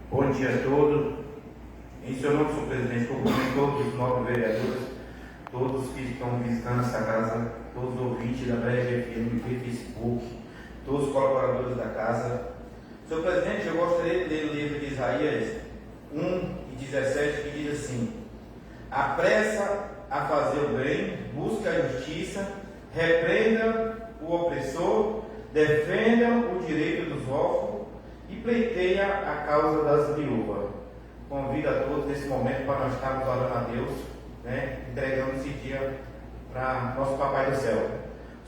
Bom dia a todos. Em seu nome, senhor presidente, cumprimento todos os nobres vereadores, todos que estão visitando essa casa, todos os ouvintes da Breve FM, do Facebook, todos os colaboradores da casa. Senhor presidente, eu gostaria de ler o livro de Isaías 1:17, que diz assim: apressa a fazer o bem, busca a justiça, repreenda o opressor, defenda o direito dos órfãos e pleiteia a causa das viúvas. Convido a todos nesse momento para nós estarmos orando a Deus, entregando esse dia para nosso Papai do Céu.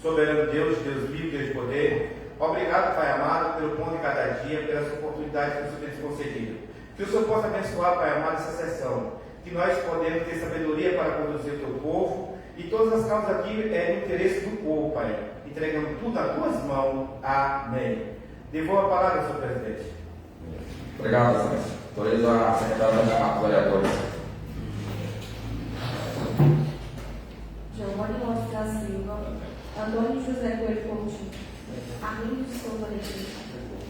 Soberano Deus, Deus vivo, Deus de poder, obrigado, Pai amado, pelo pão de cada dia, pelas oportunidades que o Senhor tem nos concedido. Que o Senhor possa abençoar, Pai amado, essa sessão, que nós podemos ter sabedoria para conduzir o teu povo, e todas as causas aqui é no interesse do povo, Pai, entregando tudo às tuas mãos. Amém. Devolva a palavra, senhor presidente. Obrigado, senhor. Autorizo a secretária da chamada dos vereadores. Giovanni Lopes da Silva, Antônio José Coelho Coutinho, Arlindo de Souza Leite,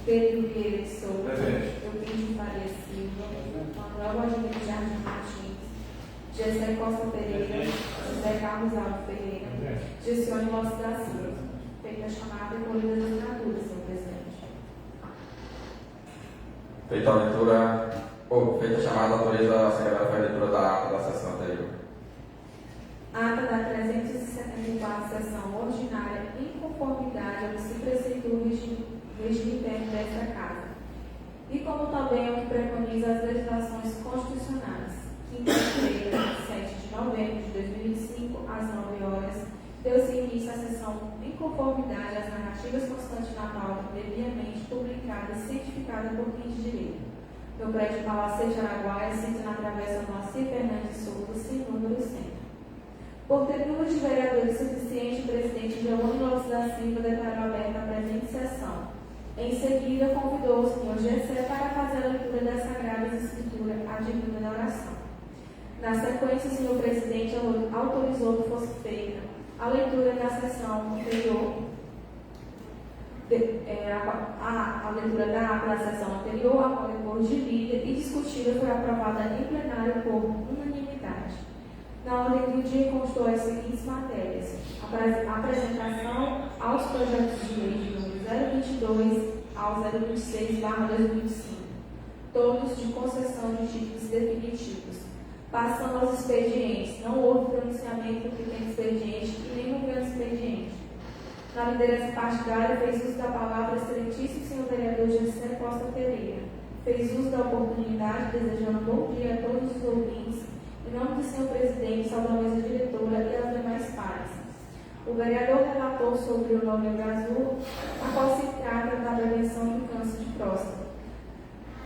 Pedro Vieira de Souza, Eugênio Faria Silva, Manuel Vladimir Jardim Martins, Jessé Costa Pereira, José Carlos Alves Pereira, Gessione Lopes da Silva. Feita a chamada e colhida das assinaturas, senhor presidente. Feita a chamada, autoriza a secretária para a leitura da ata da sessão anterior. Ata da 374 sessão ordinária em conformidade ao que se preceitua o regime interno desta Casa. E como também é o que preconiza as legislações constitucionais. Quinta-feira, 7 de novembro de 2025, às 9 horas, deu-se início à sessão em conformidade às narrativas constantes na pauta, previamente publicada e certificada por quem de direito. No prédio Palacete Araguaia, sítio na Travessa Moacir Fernandes Souza, sem número 100. Por ter número de vereadores suficiente, o presidente Giovanni Lopes da Silva declarou aberta a presente sessão. Em seguida, convidou o senhor Gessé para fazer a leitura das Sagradas Escrituras, a divina da oração. Na sequência, o senhor presidente autorizou que fosse feita a leitura da sessão anterior, a leitura da ata da sessão anterior, a qual depois de lida e discutida foi aprovada em plenário por unanimidade. Na ordem do dia constou as seguintes matérias: apresentação aos projetos de lei de número 022 ao 026/2025, todos de concessão de títulos definitivos. Passando aos expedientes, não houve pronunciamento do pequeno expediente e nem no grande expediente. Na liderança partidária, fez uso da palavra o excelentíssimo senhor vereador Jessé Costa Pereira. Fez uso da oportunidade, desejando bom dia a todos os ouvintes, em nome do senhor presidente, da mesa diretora e aos demais pares. O vereador relatou sobre o Novembro Azul, a qual se trata da prevenção do câncer de próstata.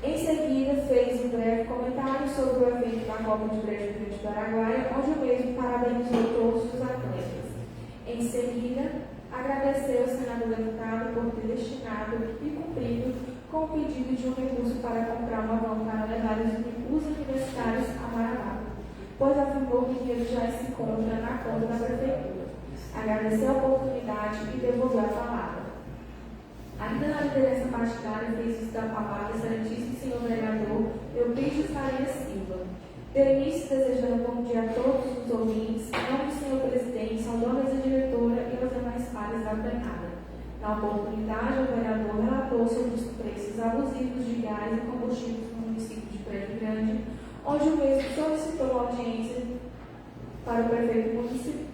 Em seguida, fez um breve comentário sobre o evento da Copa de Brejo Grande do Araguaia, onde o mesmo parabenizou todos os atletas. Em seguida, agradeceu ao senador deputado por ter destinado e cumprido com o pedido de um recurso para comprar uma van para levar os universitários a Marabá, pois afirmou que o dinheiro já se encontra na conta da prefeitura. Agradeceu a oportunidade e devolveu a palavra. Ainda na liderança partidária, fez uso da palavra o excelentíssimo senhor vereador Eugênio Faria Silva. Deu início desejando bom dia a todos os ouvintes, em nome do senhor presidente, saudou a mesa diretora e aos demais pares da plenária. Na oportunidade, o vereador relatou sobre os preços abusivos de gás e combustíveis no município de Brejo Grande, onde o mesmo solicitou uma audiência para o prefeito municipal.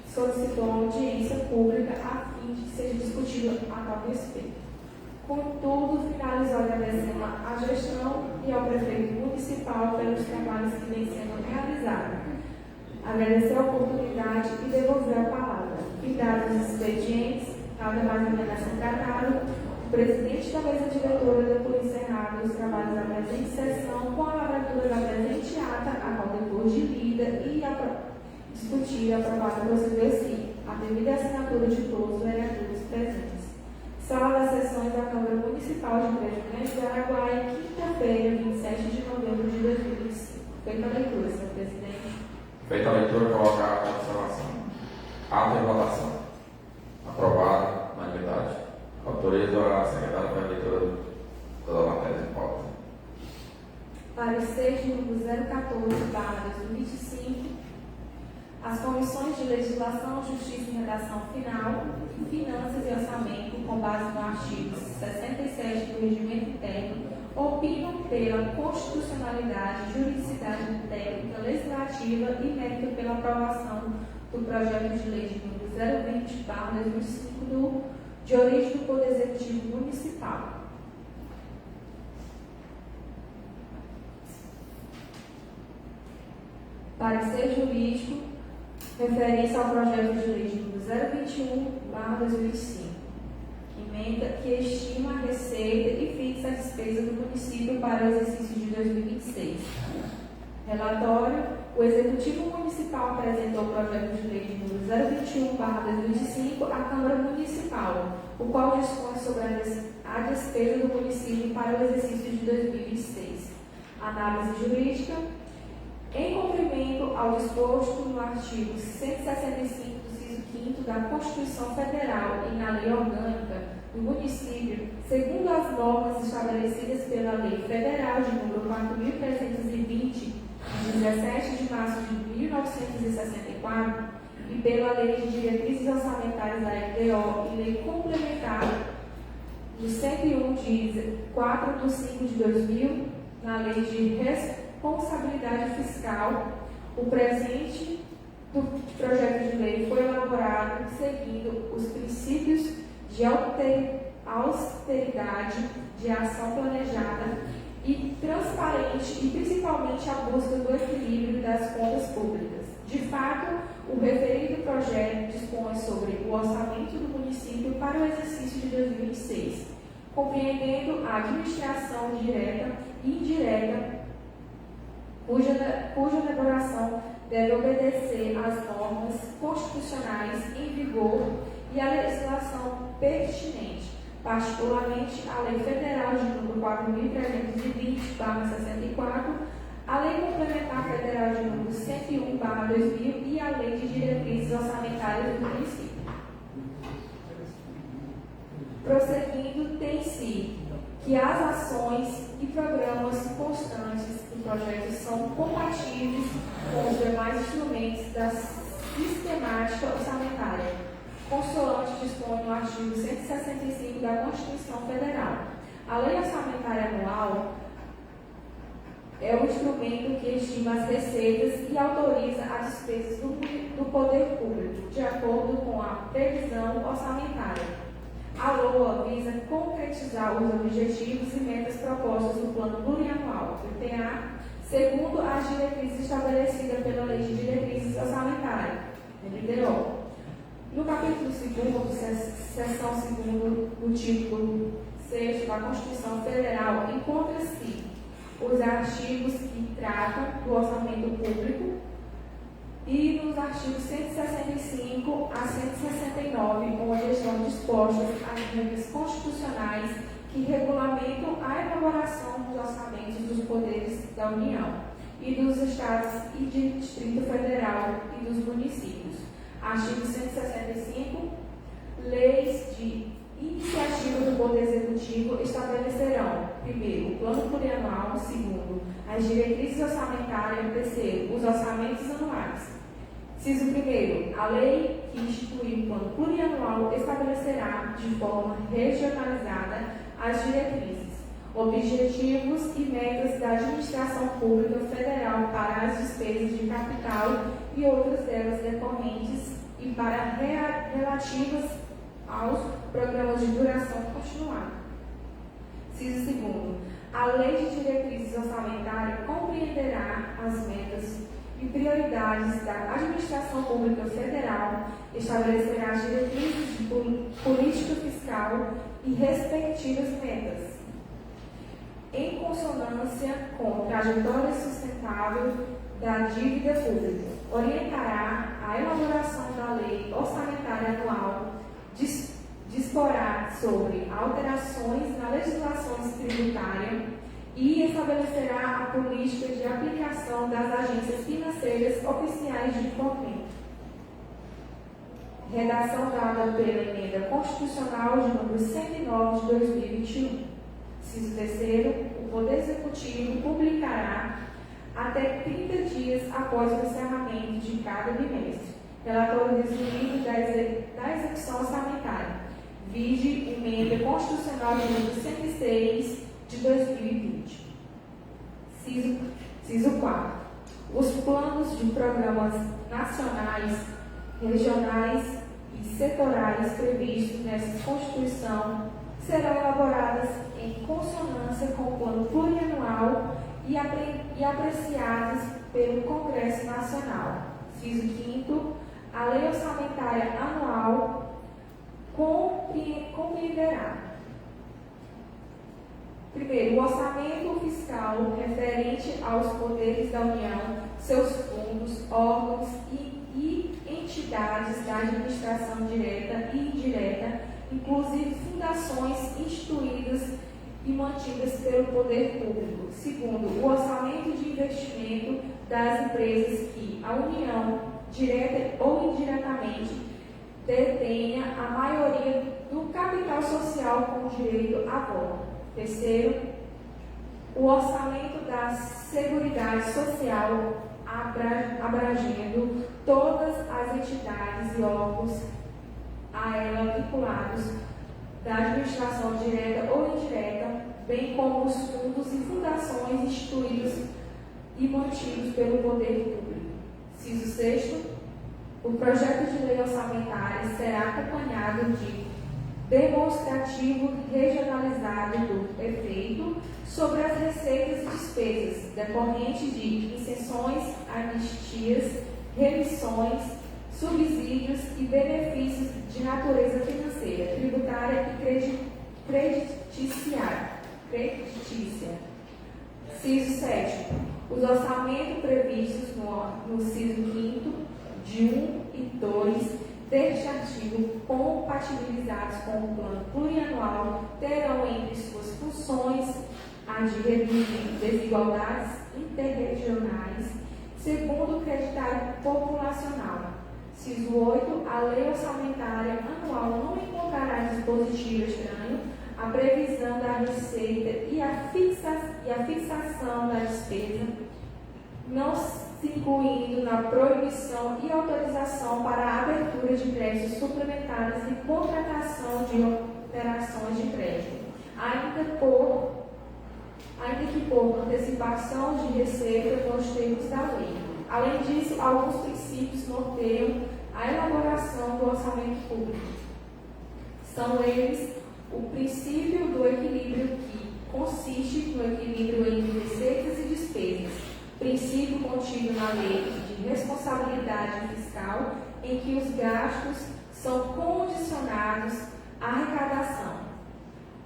Solicitou uma audiência pública a fim de que seja discutido a tal respeito. Contudo, finalizou agradecendo à gestão e ao prefeito municipal pelos trabalhos que vêm sendo realizados. Agradeceu a oportunidade e devolveu a palavra. Findados os expedientes, nada mais ou menos assim tratado, o presidente da mesa diretora deu por encerrado os trabalhos da presente sessão com a lavratura da presente ata, a qual depois de lida e discutida e aprovada procedeu assim, a devida assinatura de todos os vereadores presentes. Sala das sessões da Câmara Municipal de Brejo Grande do Araguaia, quinta-feira, 27 de novembro de 2025. Feita a leitura, senhor presidente. Feita a leitura, colocar a observação. Ata em votação. Aprovado, unanimidade. Autorizo a secretária para a leitura da matéria em pauta. Parecer de número 014/2025. As comissões de Legislação, Justiça e Redação Final, Finanças e Orçamento, com base no artigo 67 do Regimento Interno, opinam pela constitucionalidade, juridicidade técnica, legislativa e mérito pela aprovação do projeto de lei de número 020/2005 de origem do Poder Executivo Municipal. Parecer jurídico, referência ao projeto de lei de número 021/2005, emenda que estima a receita e fixa a despesa do município para o exercício de 2026. Relatório: o Executivo Municipal apresentou o projeto de lei de número 021/2025 à Câmara Municipal, o qual dispõe sobre a despesa do município para o exercício de 2026. Análise jurídica: em cumprimento ao disposto no artigo 165 do inciso 5º da Constituição Federal e na Lei Orgânica do Município, segundo as normas estabelecidas pela Lei Federal de número 4.320, de 17 de março de 1964, e pela Lei de Diretrizes Orçamentárias da LDO e Lei Complementar do 101 de 4/5/2000, na Lei de Responsabilidade Fiscal, o presente do projeto de lei foi elaborado seguindo os princípios de austeridade, de ação planejada e transparente e principalmente a busca do equilíbrio das contas públicas. De fato, o referido projeto dispõe sobre o orçamento do município para o exercício de 2006, compreendendo a administração direta e indireta, cuja elaboração deve obedecer às normas constitucionais em vigor e à legislação pertinente, particularmente a Lei Federal de número 4.320/64, a Lei Complementar Federal de número 101/2000 e a Lei de Diretrizes Orçamentárias do município. Prosseguindo, tem-se que as ações e programas constantes do projeto são compatíveis com os demais instrumentos da sistemática orçamentária, consoante dispõe no artigo 165 da Constituição Federal. A Lei Orçamentária Anual é o instrumento que estima as receitas e autoriza as despesas do poder público, de acordo com a previsão orçamentária. A LOA visa concretizar os objetivos e metas propostas no Plano Plurianual, PPA, segundo as diretrizes estabelecidas pela Lei de Diretrizes Orçamentárias, LDO. No capítulo 2º, seção 2º, do título 6 da Constituição Federal, encontra-se os artigos que tratam do orçamento público e nos artigos 165 a 169, onde estão dispostas as regras constitucionais que regulamentam a elaboração dos orçamentos dos poderes da União e dos Estados e do Distrito Federal e dos municípios. Artigo 165. Leis de iniciativa do Poder Executivo estabelecerão, primeiro, o plano plurianual, segundo, as diretrizes orçamentárias, terceiro, os orçamentos anuais. Inciso 1º, a lei que institui o plano plurianual estabelecerá de forma regionalizada as diretrizes, objetivos e metas da administração pública federal para as despesas de capital e outras delas decorrentes e para relativas aos programas de duração continuada. Inciso 2º, a Lei de Diretrizes Orçamentárias compreenderá as metas e prioridades da administração pública federal, estabelecerá as diretrizes de política fiscal e respectivas metas, em consonância com trajetória sustentável da dívida pública, orientará a elaboração da lei orçamentária anual, disporá sobre alterações na legislação tributária e estabelecerá a política de aplicação das agências financeiras oficiais de fomento. Redação dada pela Emenda Constitucional de número 109 de 2021. Inciso terceiro, o Poder Executivo publicará até 30 dias após o encerramento de cada bimestre relatório resumido da execução orçamentária, vide emenda constitucional de número 106 de 2020. Inciso 4. Os planos de programas nacionais, regionais e setoriais previstos nessa Constituição serão elaboradas em consonância com o plano plurianual e apreciados pelo Congresso Nacional. Inciso 5. A Lei Orçamentária Anual compreenderá: primeiro, o orçamento fiscal referente aos poderes da União, seus fundos, órgãos e entidades da administração direta e indireta, inclusive fundações instituídas e mantidas pelo poder público. Segundo, o orçamento de investimento das empresas que a União, direta ou indiretamente, detenha a maioria do capital social com direito a voto. Terceiro, o orçamento da Seguridade Social, abrangendo todas as entidades e órgãos a ela vinculados da administração direta ou indireta, bem como os fundos e fundações instituídos e mantidos pelo poder público. Inciso 6. O projeto de lei orçamentária será acompanhado de demonstrativo regionalizado do efeito sobre as receitas e despesas decorrentes de isenções, anistias, remissões, subsídios e benefícios de natureza financeira, tributária e creditícia. Inciso 7. Os orçamentos previstos no inciso 5º de 1 e 2 deste artigo, compatibilizados com o plano plurianual, terão entre suas funções a de reduzir desigualdades interregionais, segundo o creditário populacional. Inciso 8. A lei orçamentária anual não encontrará dispositivo estranho à previsão da receita e a fixação da despesa, não se incluindo na proibição e autorização para a abertura de créditos suplementares e contratação de operações de crédito, ainda que por antecipação de receita nos termos da lei. Além disso, alguns princípios norteiam a elaboração do orçamento público. São eles o princípio do equilíbrio, que consiste no equilíbrio entre receitas e despesas, princípio contido na Lei de Responsabilidade Fiscal, em que os gastos são condicionados à arrecadação.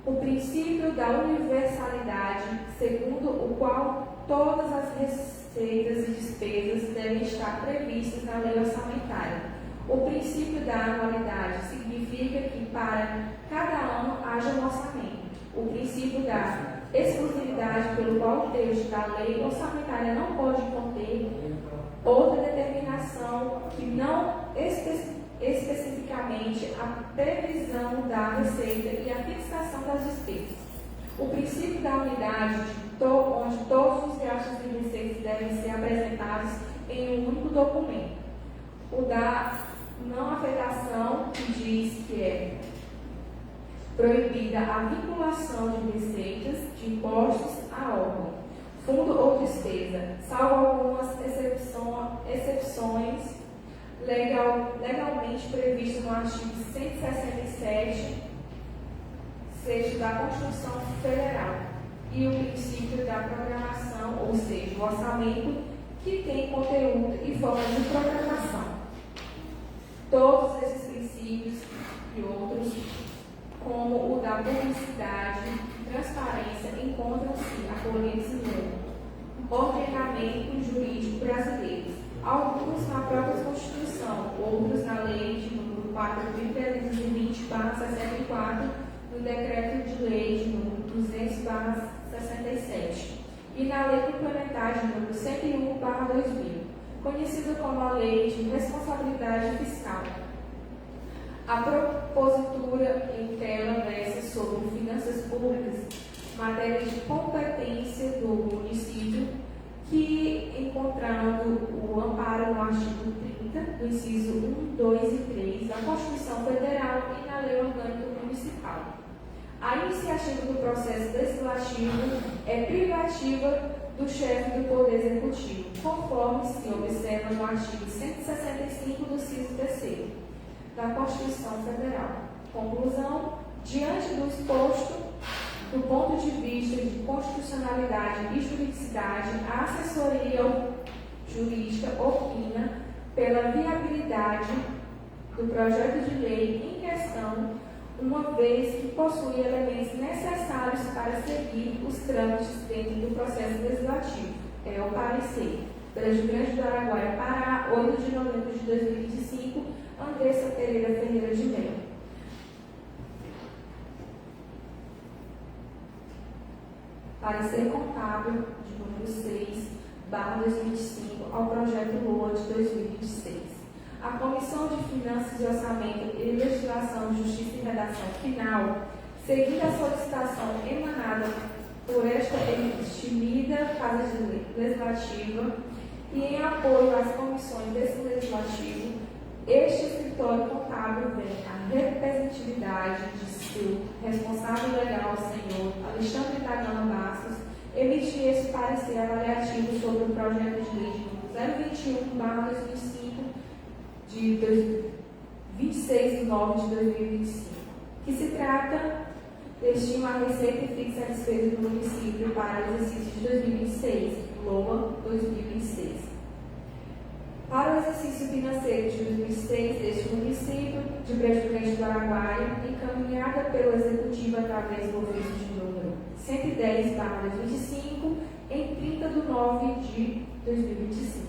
O princípio da universalidade, segundo o qual todas as receitas e despesas devem estar previstas na lei orçamentária. O princípio da anualidade significa que para cada ano haja um orçamento. O princípio da exclusividade, pelo qual o texto da lei orçamentária não pode conter outra determinação que não especificamente a previsão da receita e a fixação das despesas. O princípio da unidade, onde todos os gastos e receitas devem ser apresentados em um único documento. O da não afetação, que diz que é proibida a vinculação de receitas, de impostos a órgão, fundo ou despesa, salvo algumas exceções legalmente previstas no artigo 167, 6 da Constituição Federal, e o princípio da programação, ou seja, o orçamento que tem conteúdo e forma de programação. Todos esses princípios e outros, como o da publicidade e transparência, encontram-se acolhidos no ordenamento jurídico brasileiro, alguns na própria Constituição, outros na Lei de número 4.320/64, no Decreto de Lei de número 200/67 e na Lei Complementar de número 101/2000, conhecida como a Lei de Responsabilidade Fiscal. A propositura em que ela versa sobre finanças públicas matéria de competência do município, que, encontrando o amparo no artigo 30, do inciso 1, 2 e 3 da Constituição Federal e na Lei Orgânica Municipal. A iniciativa do processo legislativo é privativa do chefe do Poder Executivo, conforme se observa no artigo 165 do inciso 3 da Constituição Federal. Conclusão: diante do exposto, do ponto de vista de constitucionalidade e juridicidade, a assessoria jurídica opina pela viabilidade do projeto de lei em questão, uma vez que possui elementos necessários para seguir os trâmites dentro do processo legislativo. É o parecer. Brejo Grande do Araguaia, Pará, 8 de novembro de 2025, Andressa Pereira Ferreira de Mello. Parecer contábil de número 6/2025 ao projeto LOA de 2026. A Comissão de Finanças e Orçamento e Legislação, Justiça e Redação Final, seguindo a solicitação emanada por esta estimida Casa Legislativa e em apoio às comissões desse Legislativo, este escritório contábil vem à representatividade de seu responsável legal, senhor Alexandre da Gama Bastos, emitir esse parecer avaliativo sobre o projeto de lei de 021/2025 de 26 de novembro de 2025, que se trata destina a receita e fixa a despesa do município para o exercício de 2026, LOA 2026. Para o exercício financeiro de 2006 deste município de Brejo Grande do Araguaia, encaminhada pelo Executivo através do ofício de número 110/2025, em 30 de nove de 2025,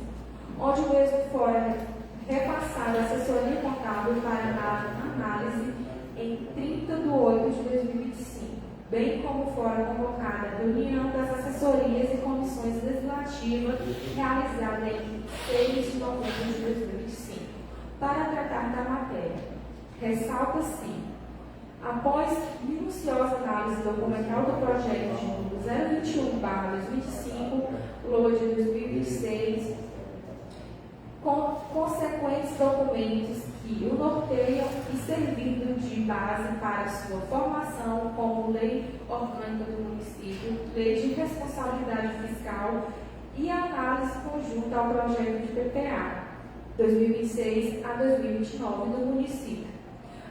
onde o mesmo fora repassado à assessoria contábil para análise em 30 de 8 de 2025, bem como fora convocada a reunião das assessorias e comissões legislativas realizada em 6 de novembro de 2025, para tratar da matéria. Ressalta-se, após minuciosa análise documental do projeto de número 021/2025, LOA de 2026, com consequentes documentos que o norteiam e servindo de base para sua formação como Lei Orgânica do Município, Lei de Responsabilidade Fiscal e análise conjunta ao projeto de PPA 2026 a 2029 do município,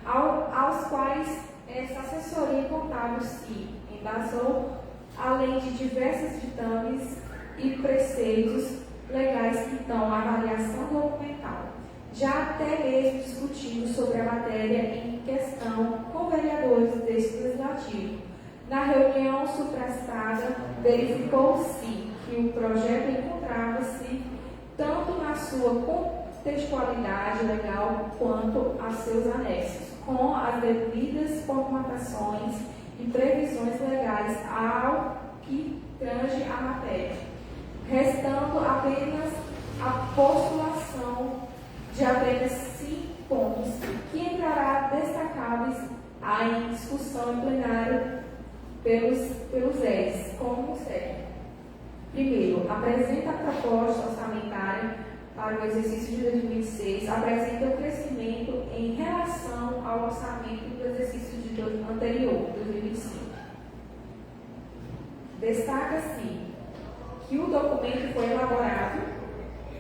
aos quais essa assessoria contábil se embasou, além de diversos ditames e preceitos legais que estão à avaliação documental, já até mesmo discutindo sobre a matéria em questão com vereadores deste legislativo. Na reunião suprastada, verificou-se que o projeto encontrava-se tanto na sua contextualidade legal quanto a seus anexos, com as devidas formatações e previsões legais ao que tange a matéria, restando apenas a postulação de apenas 5 pontos, que entrará destacáveis em discussão em plenário pelos EDs, como segue. Primeiro, apresenta a proposta orçamentária para o exercício de 2026, apresenta o crescimento em relação ao orçamento do exercício anterior, 2025. Destaca-se que o documento foi elaborado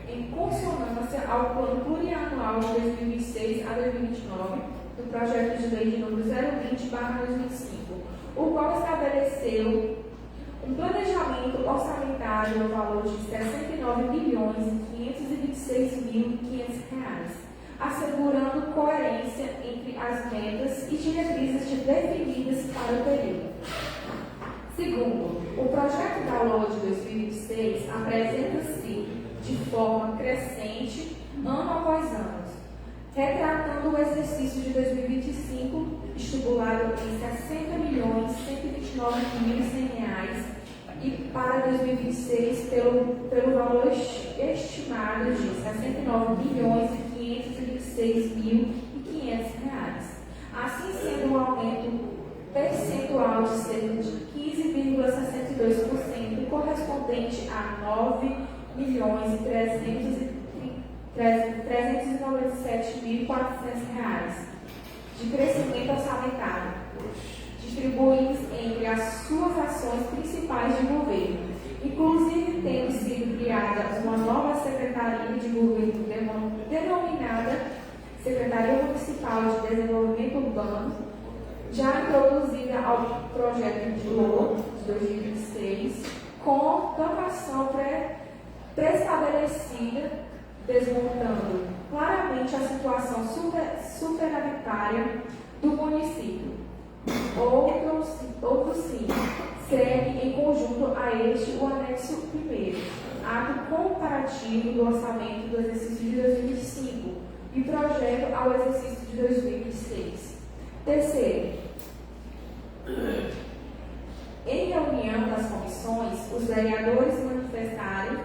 em consonância ao Plano Plurianual de 2026 a 2029 do Projeto de Lei de número 020/2025, o qual estabeleceu um planejamento orçamentário no valor de R$ 69.526.500, assegurando coerência entre as metas e diretrizes definidas para o período. Segundo, o projeto da LOA de 2026 apresenta-se de forma crescente ano após ano, retratando o exercício de 2025 estipulado em R$ 60.129.100 e para 2026 pelo valor estimado de R$ 69.526.500, assim sendo um aumento percentual de cerca de 15,9%. 2%, correspondente a R$9.397.400 de crescimento orçamentário, distribuídos entre as suas ações principais de governo, inclusive tendo sido criada uma nova Secretaria de Governo denominada Secretaria Municipal de Desenvolvimento Urbano, já introduzida ao projeto de LOA de 2026, com dotação pré-estabelecida, desmontando claramente a situação superavitária do município. Outro sim, segue em conjunto a este o anexo 1º, ato comparativo do orçamento do exercício de 2025 e projeto ao exercício de 2026. Terceiro, em reunião das comissões, os vereadores manifestaram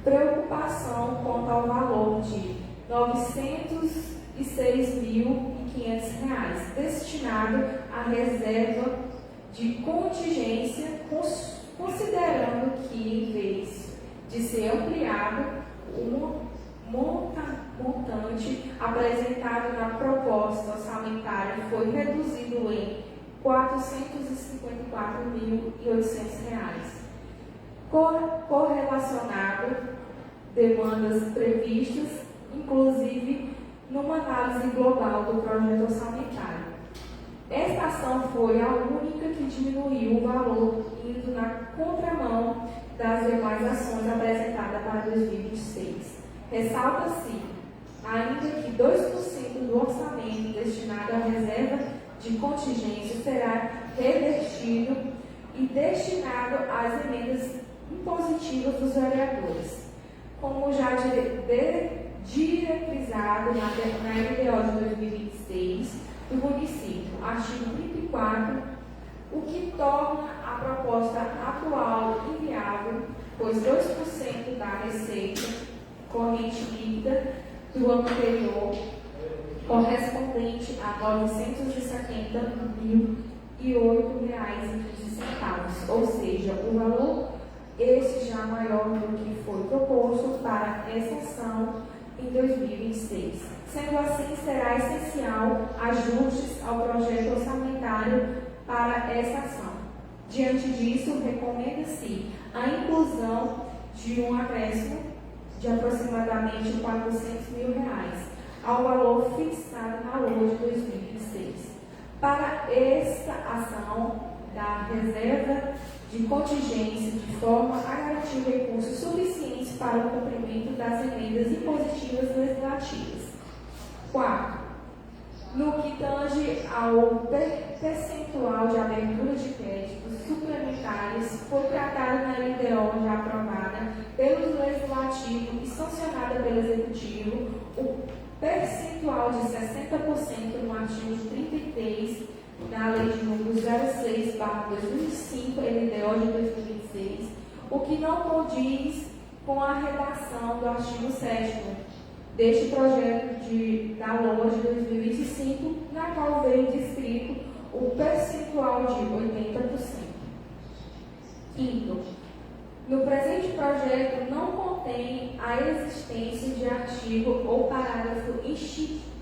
preocupação quanto ao valor de R$906.500 destinado à reserva de contingência, considerando que, em vez de ser ampliado, o montante apresentado na proposta orçamentária foi reduzido em R$454.800, correlacionado demandas previstas, inclusive numa análise global do projeto orçamentário. Esta ação foi a única que diminuiu o valor, indo na contramão das demais ações apresentadas para 2026. Ressalta-se ainda que 2% do orçamento destinado à reserva de contingência será revertido e destinado às emendas impositivas dos vereadores, como já diretrizado na LDO de 2026 do município, artigo 34, o que torna a proposta atual inviável, pois 2% da receita corrente líquida do ano anterior, correspondente a R$970.008,15, ou seja, o valor este já maior do que foi proposto para essa ação em 2026. Sendo assim, será essencial ajustes ao projeto orçamentário para essa ação. Diante disso, recomenda-se a inclusão de um acréscimo de aproximadamente R$400 mil ao valor fixado na LOA de 2026. Para esta ação da reserva de contingência, de forma a garantir recursos suficientes para o cumprimento das emendas impositivas legislativas. 4. No que tange ao percentual de abertura de créditos suplementares, foi tratado na LDO já aprovada pelo Legislativo e sancionada pelo Executivo, o percentual de 60% no artigo 33 da Lei de número 06/2005, LDO de 2026, o que não condiz com a redação do artigo 7º deste projeto da LOA de 2025, na qual veio descrito o percentual de 80%. Quinto, no presente projeto não contém a existência de artigo ou parágrafo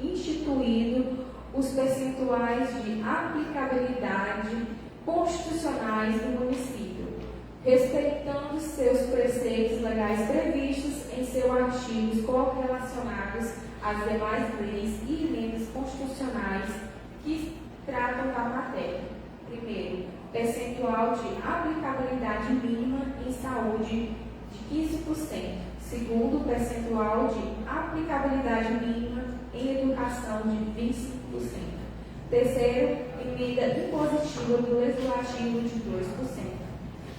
instituído os percentuais de aplicabilidade constitucionais do município, respeitando seus preceitos legais previstos em seus artigos correlacionados às demais leis e emendas constitucionais que tratam da matéria. Primeiro, percentual de aplicabilidade mínima em saúde de 15%. Segundo, percentual de aplicabilidade mínima em educação de 25%. Terceiro, emenda impositiva do Legislativo de 2%.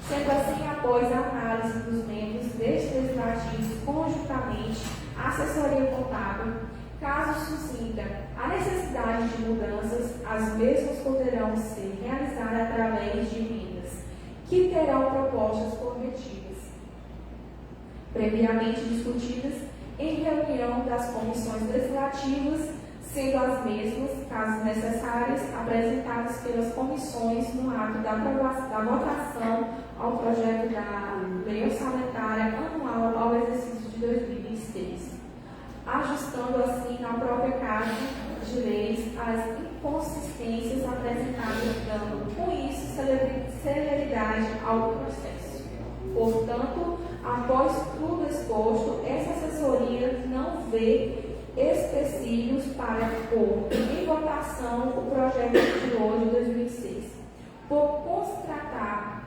Sendo assim, após a análise dos membros deste Legislativo conjuntamente à assessoria contábil, caso suscita a necessidade de mudanças, as mesmas poderão ser realizadas através de emendas, que terão propostas corretivas, previamente discutidas em reunião das comissões legislativas, sendo as mesmas caso necessárias, apresentadas pelas comissões no ato da votação ao projeto da Lei Orçamentária Anual ao exercício de 2026, ajustando assim na própria Casa de Leis as inconsistências apresentadas, dando com isso celeridade ao processo. Portanto, após tudo exposto, essa assessoria não vê específicos para pôr em votação o projeto de lei de 2006, por constatar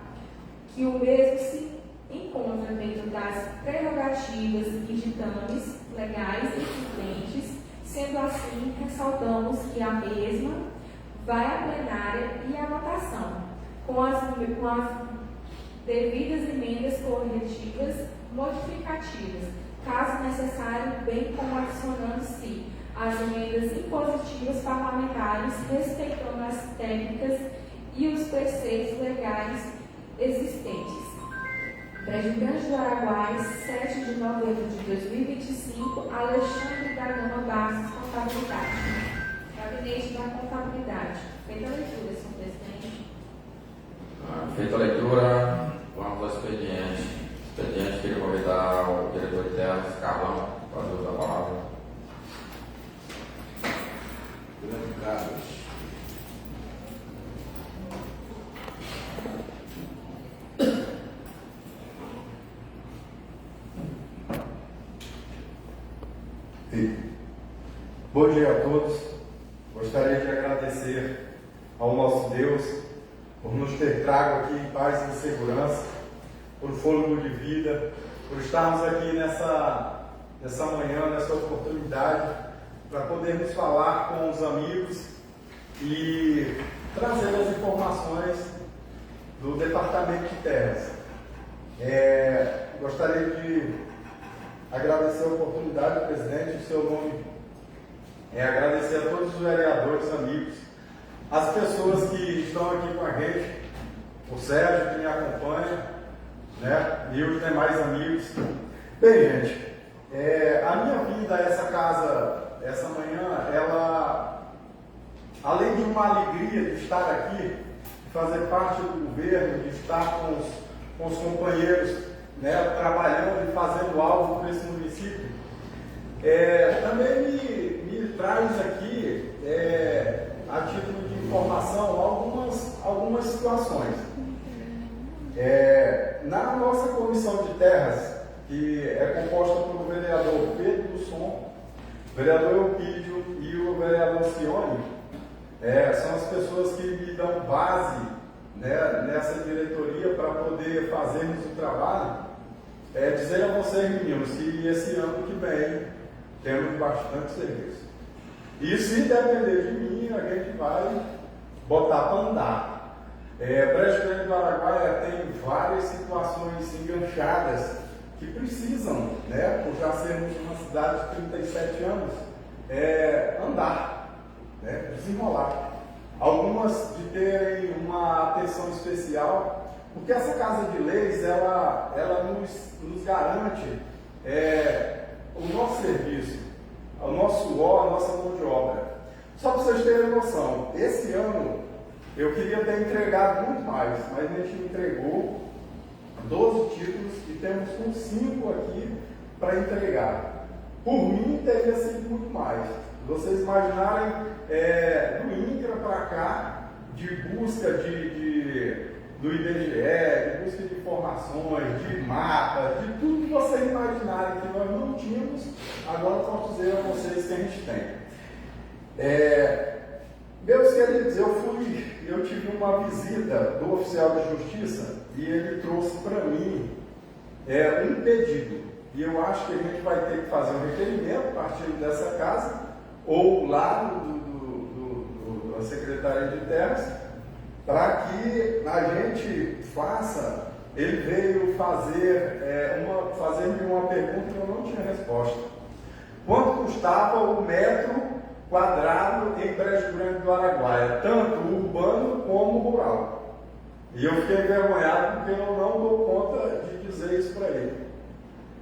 que o mesmo se encontra dentro das prerrogativas e ditames legais existentes. Sendo assim, ressaltamos que a mesma vai à plenária e à votação, com as devidas emendas corretivas modificativas, caso necessário, bem como adicionando-se as emendas impositivas parlamentares, respeitando as técnicas e os preceitos legais existentes. Prédio Grande do Araguaia, 7 de novembro de 2025, Alexandre da Gama Barros, Contabilidade. Gabinete da Contabilidade. Feita a leitura, senhor presidente. Feita a leitura, vamos ao expediente. Expediente, queria convidar o diretor de terras, Carlão, para o uso da palavra. Grande Carlos. Bom dia a todos. Gostaria de agradecer ao nosso Deus por nos ter trago aqui em paz e segurança, por fôlego de vida, por estarmos aqui nessa manhã, nessa oportunidade, para podermos falar com os amigos e trazer as informações do Departamento de Terras. Gostaria de agradecer a oportunidade, presidente, em seu nome. Agradecer a todos os vereadores, amigos, as pessoas que estão aqui com a gente, o Sérgio que me acompanha, né, e os demais amigos. Bem, gente, a minha vinda a essa casa, essa manhã, ela, além de uma alegria de estar aqui, de fazer parte do governo, de estar com os companheiros, né, trabalhando e fazendo algo para esse município, também me traz aqui, a título de informação, algumas situações. Na nossa comissão de terras, que é composta pelo vereador Pedro do Som, o vereador Eupídio e o vereador Cione, são as pessoas que me dão base, né, nessa diretoria para poder fazermos o trabalho. Dizer a vocês, meninos, que esse ano que vem temos bastante serviço. E se depender de mim, a gente vai botar para andar. Brejo Grande do Araguaia tem várias situações enganchadas que precisam, né, por já sermos uma cidade de 37 anos, andar, né, desenrolar. Algumas de terem uma atenção especial, porque essa Casa de Leis, ela nos garante o nosso serviço, o nosso suor, a nossa mão de obra. Só para vocês terem noção, esse ano eu queria ter entregado muito mais, mas a gente entregou 12 títulos e temos 5 aqui para entregar. Por mim, teria sido muito mais. Vocês imaginarem, do INCRA para cá, de busca do IBGE, de busca de informações, de mapa, de tudo que vocês imaginarem que nós não tínhamos, agora eu posso dizer a vocês que a gente tem. Meus queridos, eu tive uma visita do oficial de justiça e ele trouxe para mim um pedido. E eu acho que a gente vai ter que fazer um requerimento partindo dessa casa, ou lá da Secretaria de Terras, para que a gente faça. Ele veio fazer-me uma pergunta que eu não tinha resposta. Quanto custava o metro quadrado em Brejo Grande do Araguaia, tanto urbano como rural? E eu fiquei envergonhado porque eu não dou conta de dizer isso para ele.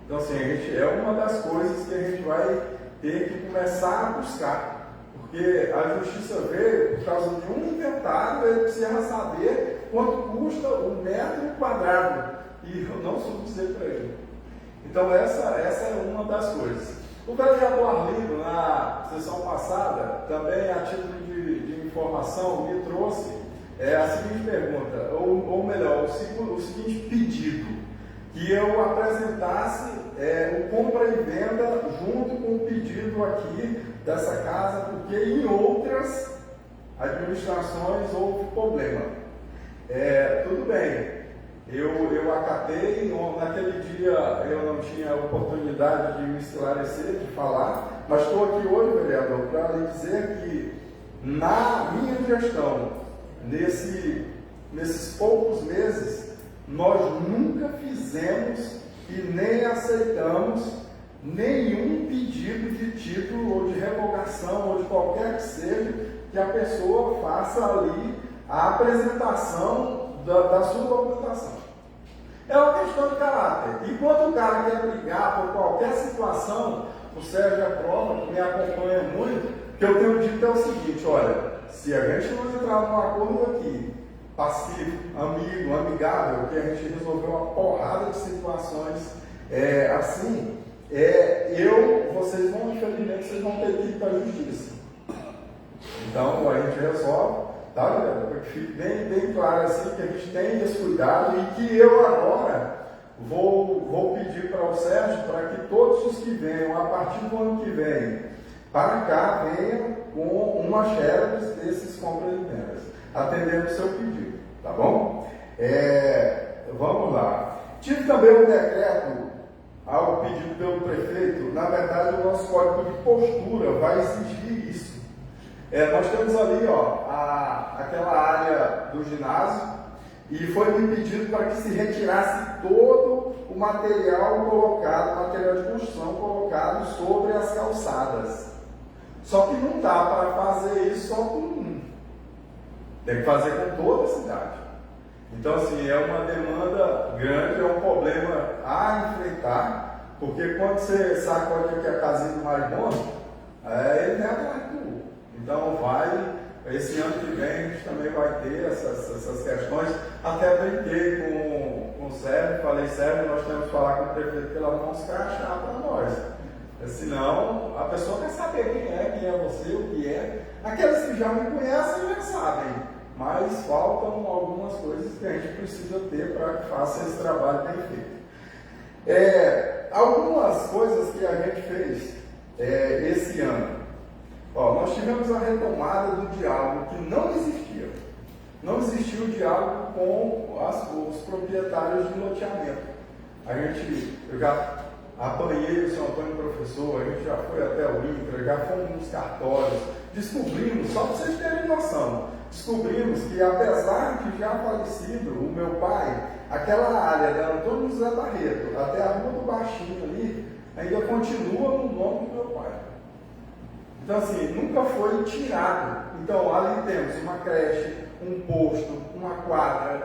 Então, assim, uma das coisas que a gente vai ter que começar a buscar, Porque a justiça veio por causa de um inventário, ele precisa saber quanto custa o metro quadrado. E eu não soube dizer para ele. Então essa é uma das coisas. O vereador Arlindo, na sessão passada, também a título de informação, me trouxe a seguinte pergunta, ou melhor, o seguinte pedido, que eu apresentasse o compra e venda junto com o pedido aqui dessa casa, porque em outras administrações houve problema. Tudo bem, eu acatei, naquele dia eu não tinha oportunidade de me esclarecer, de falar, mas estou aqui hoje, vereador, para lhe dizer que na minha gestão, nesses poucos meses, nós nunca fizemos e nem aceitamos nenhum pedido de título ou de revogação ou de qualquer que seja que a pessoa faça ali a apresentação da sua documentação. É uma questão de caráter. E quando o cara quer brigar por qualquer situação, o Sérgio é prova, que me acompanha muito, que eu tenho dito é o seguinte, olha, se a gente não entrar num acordo aqui, pacífico, amigo, amigável, que a gente resolveu uma porrada de situações assim, infelizmente, vocês vão ter que ir para a justiça. Então, a gente resolve, tá, galera? Para que fique bem claro assim, que a gente tem esse cuidado e que eu agora vou pedir para o Sérgio para que todos os que venham, a partir do ano que vem, para cá, venham com uma xerox desses compras e vendas, atendendo o seu pedido, tá bom? Vamos lá. Tive também um decreto ao pedido pelo prefeito. Na verdade, o nosso código de postura vai exigir isso. Nós temos ali, aquela área do ginásio, e foi me pedido para que se retirasse todo o material material de construção colocado sobre as calçadas. Só que não dá para fazer isso só com um. Tem que fazer com toda a cidade. Então, assim, é uma demanda grande, é um problema a enfrentar, porque quando você sacode aqui a casinha do marimbondo, ele nem atrás do. Então, esse ano que vem, a gente também vai ter essas questões. Até brinquei com o Sérgio, falei, Sérgio, nós temos que falar com o prefeito pela mão se crachar para nós. Senão, a pessoa quer saber quem é você, o que é. Aqueles que já me conhecem já sabem, mas faltam algumas coisas que a gente precisa ter para que faça esse trabalho bem feito. Algumas coisas que a gente fez esse ano. Nós tivemos a retomada do diálogo que não existia. Não existia o diálogo com os proprietários de loteamento. Eu já apanhei o senhor Antônio professor, a gente já foi até o INCRA, já fomos nos cartórios, descobrimos, só para vocês terem noção, descobrimos que apesar de já falecido o meu pai, aquela área da Antônio José Barreto até a Rua do Baixinho ali, ainda continua no nome do meu pai. Então assim, nunca foi tirado. Então ali temos uma creche, um posto, uma quadra,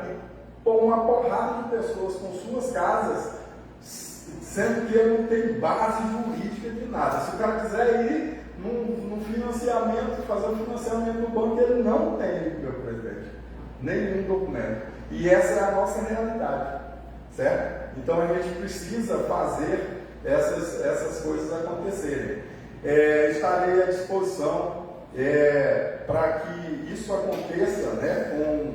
e uma porrada de pessoas com suas casas, sendo que ele não tem base jurídica de nada. Se o cara quiser ir num financiamento, fazer um financiamento no banco, ele não tem, meu presidente, nenhum documento. E essa é a nossa realidade, certo? Então a gente precisa fazer essas coisas acontecerem. Estarei à disposição para que isso aconteça, né,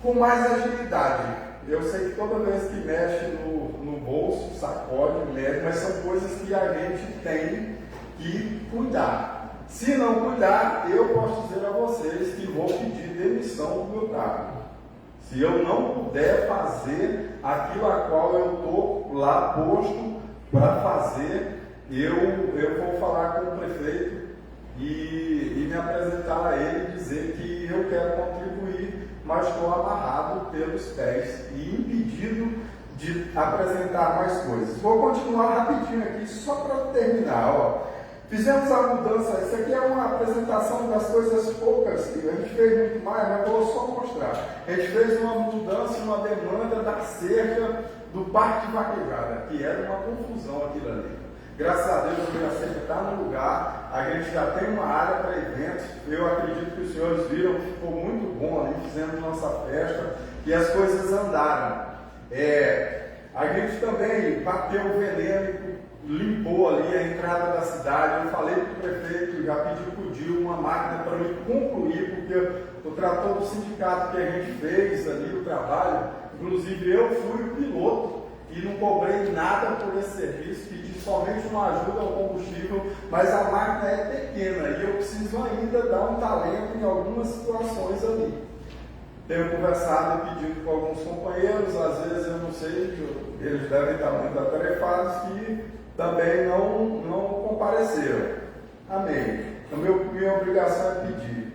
com mais agilidade. Eu sei que toda vez que mexe no bolso, sacode, mexe, mas são coisas que a gente tem que cuidar. Se não cuidar, eu posso dizer a vocês que vou pedir demissão do meu cargo. Se eu não puder fazer aquilo a qual eu estou lá posto para fazer, eu vou falar com o prefeito e me apresentar a ele e dizer que eu quero contribuir, mas estou amarrado pelos pés e impedido de apresentar mais coisas. Vou continuar rapidinho aqui, só para terminar. Fizemos a mudança, isso aqui é uma apresentação das coisas poucas, que a gente fez muito mais, mas vou só mostrar. A gente fez uma mudança, uma demanda da cerca do Parque de Vaquejada, que era uma confusão aquilo ali. Graças a Deus, o Iracema está no lugar, a gente já tem uma área para eventos. Eu acredito que os senhores viram que ficou muito bom ali, fizemos nossa festa e as coisas andaram. A gente também bateu o veneno, limpou ali a entrada da cidade. Eu falei para o prefeito, já pedi para o Dil uma máquina para me concluir, porque o trator do sindicato que a gente fez ali, o trabalho, inclusive eu fui o piloto e não cobrei nada por esse serviço, pedi somente uma ajuda ao combustível, mas a máquina é pequena e eu preciso ainda dar um talento em algumas situações ali. Tenho conversado e pedido com alguns companheiros, às vezes eu não sei, eles devem estar muito atarefados, que também não compareceram. Amém. Então, minha obrigação é pedir.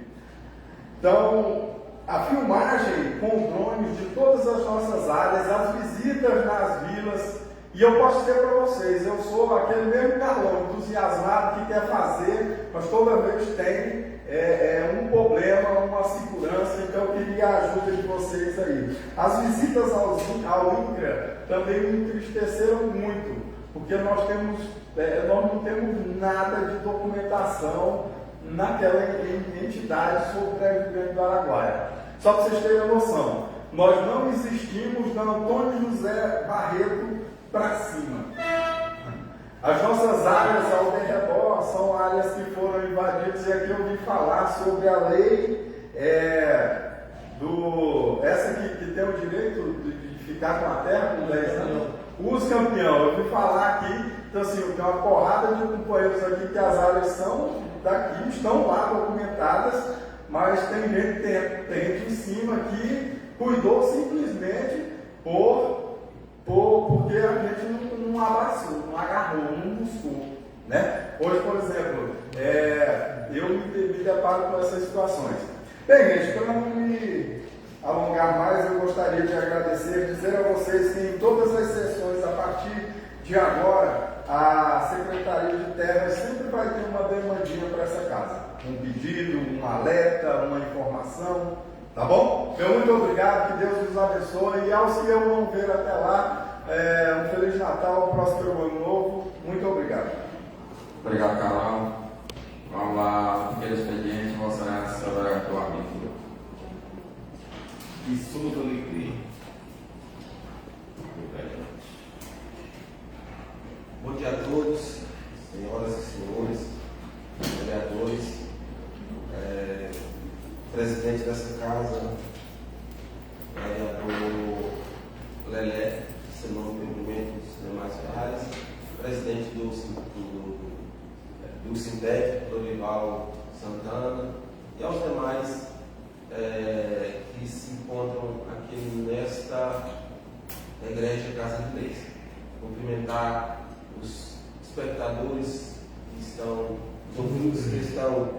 Então, a filmagem com drones de todas as nossas áreas, as visitas nas vilas, e eu posso dizer para vocês, eu sou aquele mesmo Carlão, entusiasmado, que quer fazer, mas toda vez tem um problema, uma segurança, então eu queria a ajuda de vocês aí. As visitas ao INCRA também me entristeceram muito, porque nós não temos nada de documentação naquela entidade sobre o Prédio Grande do Araguaia. Só para vocês terem noção, nós não existimos da Antônio José Barreto para cima. As nossas áreas ao redor são áreas que foram invadidas, e aqui eu vim falar sobre a lei essa que tem o direito de ficar com a terra com 10 anos. Uso campeão, eu vim falar aqui, então assim, eu tenho uma porrada de companheiros aqui que as áreas são daqui, estão lá documentadas, mas tem gente em cima que cuidou simplesmente porque a gente não abraçou, não agarrou, não buscou. Né? Hoje, por exemplo, eu me deparo com essas situações. Bem, gente, para não me alongar mais, eu gostaria de agradecer, dizer a vocês que em todas as sessões, a partir de agora, a Secretaria de Terras sempre vai ter uma demandinha para essa casa. Um pedido, um alerta, uma informação, tá bom? Então, muito obrigado, que Deus nos abençoe, e aos que eu não ver até lá, um Feliz Natal, um próspero Ano Novo, muito obrigado. Obrigado, Carlão. Vamos lá, aquele expediente, Vossa Excelência, amigo. E tudo alegria. Bom dia a todos, senhoras e senhores, vereadores, presidente dessa casa, vereador Lelé, seu nome cumprimento dos demais áreas, presidente do Sindec, Dorival Santana, e aos demais que se encontram aqui nesta Igreja Casa de Leis. Cumprimentar os espectadores que estão, os ouvintes que estão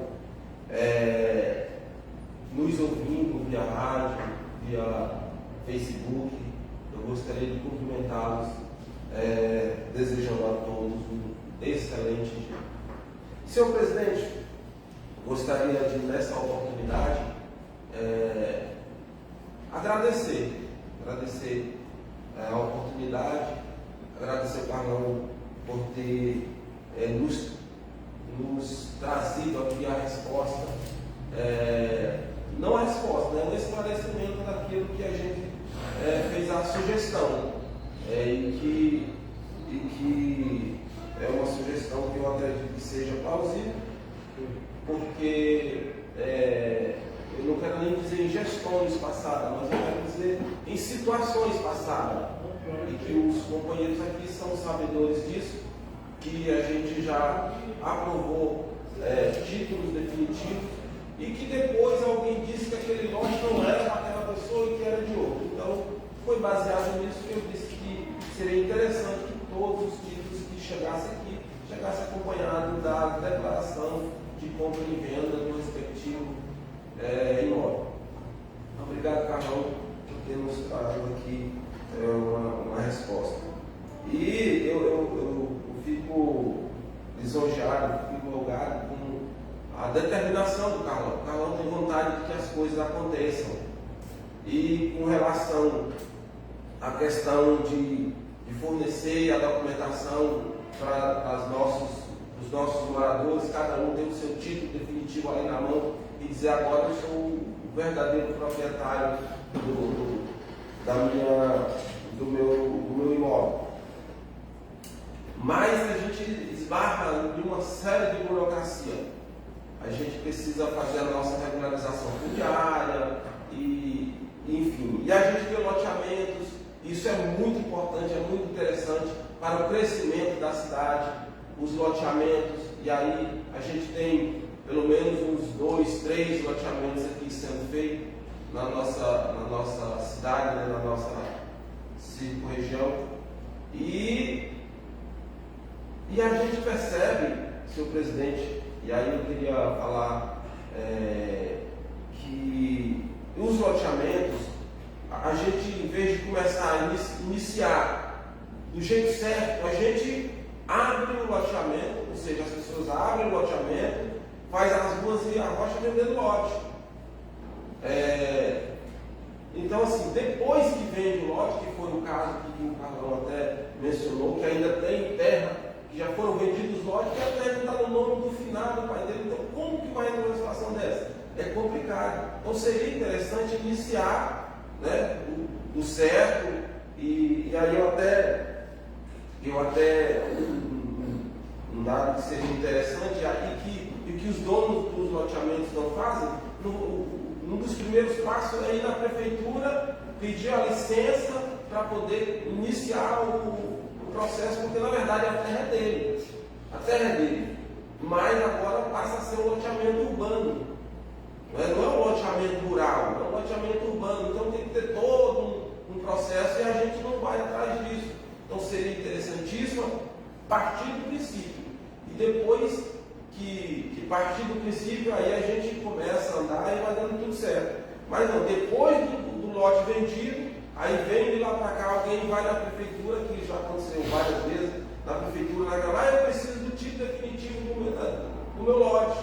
nos ouvindo via rádio, via Facebook. Eu gostaria de cumprimentá-los, desejando a todos um excelente dia. Senhor presidente, gostaria de, nessa oportunidade, agradecer a oportunidade, agradecer ao Carlão por ter nos trazido aqui a resposta, não a resposta, né, o esclarecimento daquilo que a gente fez a sugestão, e que é uma sugestão que eu acredito que seja plausível, porque eu não quero nem dizer em gestões passadas, mas eu quero dizer em situações passadas, e que os companheiros aqui são sabedores disso, que a gente já aprovou títulos definitivos, e que depois alguém disse que aquele lote não era daquela pessoa e que era de outro. Então, foi baseado nisso que eu disse que seria interessante que todos os títulos que chegassem aqui, chegassem acompanhados da declaração de compra e venda do respectivo imóvel. Obrigado, Carlão, por ter nos trazido aqui uma resposta. E eu fico lisonjeado, fico empolgado com a determinação do Carlão. O Carlão tem vontade de que as coisas aconteçam. E com relação à questão de fornecer a documentação para os nossos moradores, cada um tem o seu título definitivo ali na mão e dizer agora eu sou o verdadeiro proprietário do meu imóvel. Mas a gente esbarra em uma série de burocracia. A gente precisa fazer a nossa regularização fundiária e enfim. E a gente tem loteamentos, isso é muito importante, é muito interessante para o crescimento da cidade, os loteamentos, e aí a gente tem pelo menos uns 2, 3 loteamentos aqui sendo feitos na nossa cidade, né, na nossa circunregião. E a gente percebe, senhor presidente, e aí eu queria falar que os loteamentos, a gente, em vez de começar a iniciar do jeito certo, a gente abre o loteamento, ou seja, as pessoas abrem o loteamento, faz as ruas e a rocha vendendo lote. Então, assim, depois que vende o lote, que foi o caso que o Carlão até mencionou, que ainda tem terra, que já foram vendidos lotes, que a terra está no nome do finado do pai dele. Então, como que vai entrar uma situação dessa? É complicado. Então, seria interessante iniciar, né, do certo, e aí eu até um dado que seria interessante, e que os donos dos loteamentos não fazem, um dos primeiros passos é ir na prefeitura, pedir a licença para poder iniciar o processo, porque na verdade a terra é dele. A terra é dele. Mas agora passa a ser um loteamento urbano. Não é um loteamento rural, é um loteamento urbano. Então tem que ter todo um processo e a gente não vai atrás disso. Então seria interessantíssimo partir do princípio. E depois que partir do princípio, aí a gente começa a andar e vai dando tudo certo. Mas não, depois do lote vendido, aí vem de lá para cá, alguém vai na prefeitura, que já aconteceu várias vezes, na prefeitura, eu preciso do título definitivo do meu lote.